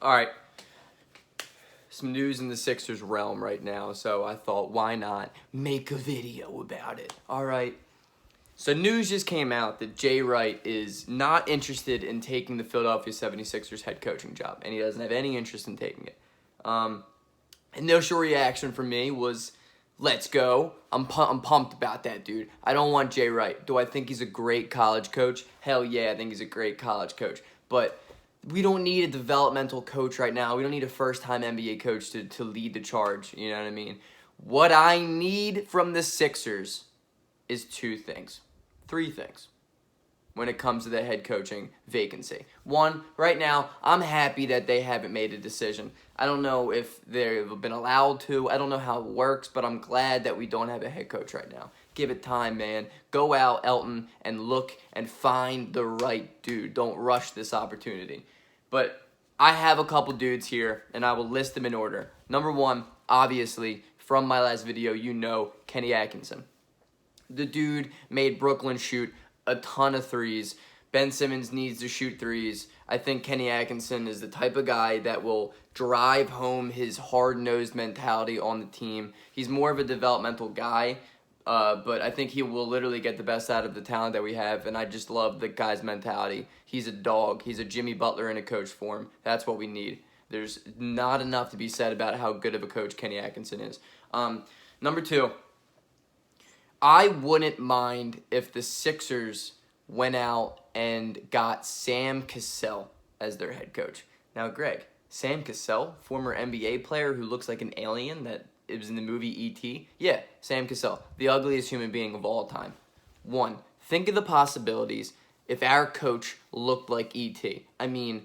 All right. Some news in the Sixers realm right now, so I thought, why not make a video about it? All right. So news just came out that Jay Wright is not interested in taking the Philadelphia 76ers head coaching job, and he doesn't have any interest in taking it. Initial reaction from me was, let's go. I'm pumped about that, dude. I don't want Jay Wright. Do I think he's a great college coach? Hell yeah, I think he's a great college coach. But we don't need a developmental coach right now. We don't need a first-time NBA coach to lead the charge. You know what I mean? What I need from the Sixers is three things when it comes to the head coaching vacancy. One, right now, I'm happy that they haven't made a decision. I don't know if they've been allowed to. I don't know how it works, but I'm glad that we don't have a head coach right now. Give it time, man. Go out, Elton, and look and find the right dude. Don't rush this opportunity. But I have a couple dudes here, and I will list them in order. Number one, obviously, from my last video, you know Kenny Atkinson. The dude made Brooklyn shoot a ton of threes. Ben Simmons needs to shoot threes. I think Kenny Atkinson is the type of guy that will drive home his hard-nosed mentality on the team. He's more of a developmental guy, but I think he will literally get the best out of the talent that we have, and I just love the guy's mentality. He's a dog. He's a Jimmy Butler in a coach form. That's what we need. There's not enough to be said about how good of a coach Kenny Atkinson is. Number two, I wouldn't mind if the Sixers went out and got Sam Cassell as their head coach. Now, Greg, Sam Cassell, former NBA player who looks like an alien that was in the movie E.T. Yeah, Sam Cassell, the ugliest human being of all time. One, think of the possibilities if our coach looked like E.T. I mean,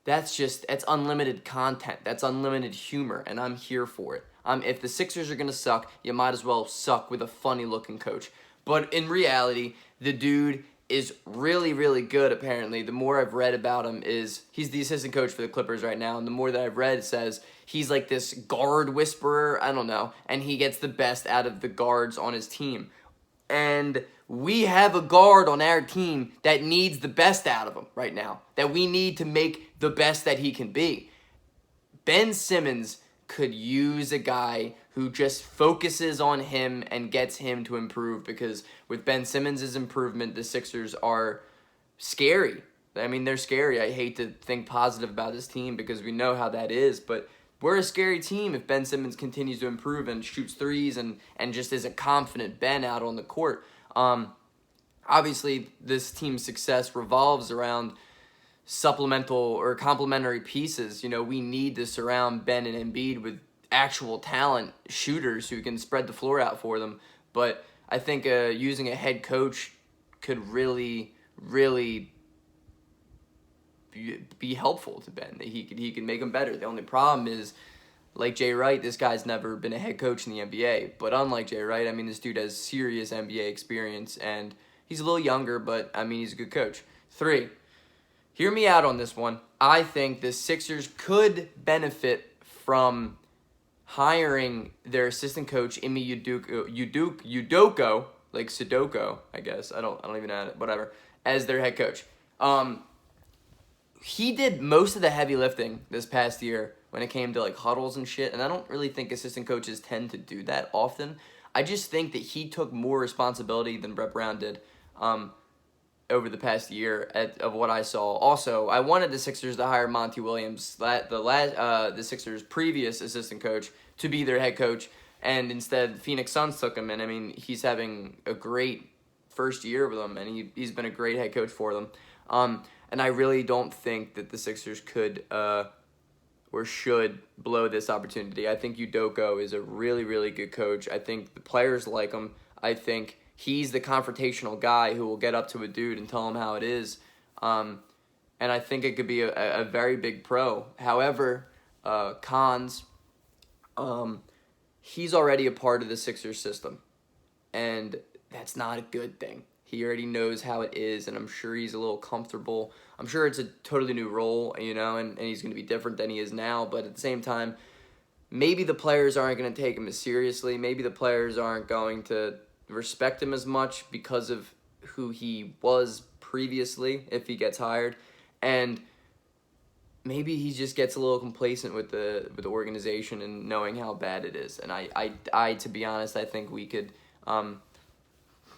that's unlimited content. That's unlimited humor, and I'm here for it. If the Sixers are going to suck, you might as well suck with a funny-looking coach. But in reality, the dude is really, really good, apparently. The more I've read about him is he's the assistant coach for the Clippers right now, and the more that I've read, it says he's like this guard whisperer, I don't know, and he gets the best out of the guards on his team. And we have a guard on our team that needs the best out of him right now, that we need to make the best that he can be. Ben Simmons could use a guy who just focuses on him and gets him to improve, because with Ben Simmons' improvement, the Sixers are scary. I mean, they're scary. I hate to think positive about this team because we know how that is, but we're a scary team if Ben Simmons continues to improve and shoots threes and just is a confident Ben out on the court. Obviously, this team's success revolves around supplemental or complementary pieces. You know, we need to surround Ben and Embiid with actual talent shooters who can spread the floor out for them. But I think using a head coach could really, really be helpful to Ben. He can make him better. The only problem is, like Jay Wright, this guy's never been a head coach in the NBA. But unlike Jay Wright, I mean, this dude has serious NBA experience, and he's a little younger, but, I mean, he's a good coach. 3, hear me out on this one. I think the Sixers could benefit from hiring their assistant coach, Ime Udoka, like Sudoku, I guess. I don't even know it, whatever, as their head coach. He did most of the heavy lifting this past year when it came to like huddles and shit, and I don't really think assistant coaches tend to do that often. I just think that he took more responsibility than Brett Brown did over the past year of what I saw. Also, I wanted the Sixers to hire Monty Williams, the Sixers' previous assistant coach, to be their head coach, and instead Phoenix Suns took him, and I mean, he's having a great first year with them, and he's been a great head coach for them. And I really don't think that the Sixers could or should blow this opportunity. I think Udoka is a really, really good coach. I think the players like him. I think he's the confrontational guy who will get up to a dude and tell him how it is. And I think it could be a very big pro. However, cons, he's already a part of the Sixers system, and that's not a good thing. He already knows how it is, and I'm sure he's a little comfortable. I'm sure it's a totally new role, you know, and he's going to be different than he is now. But at the same time, maybe the players aren't going to take him as seriously. Maybe the players aren't going to respect him as much because of who he was previously if he gets hired. And maybe he just gets a little complacent with the organization and knowing how bad it is. And I to be honest, I think we could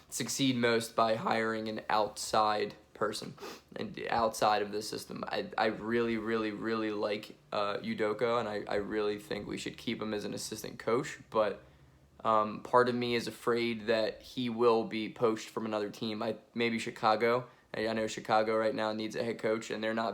succeed most by hiring an outside person and outside of the system. I really, really, really like Udoka, and I really think we should keep him as an assistant coach. But part of me is afraid that he will be poached from another team. Maybe Chicago. I know Chicago right now needs a head coach, and they're not very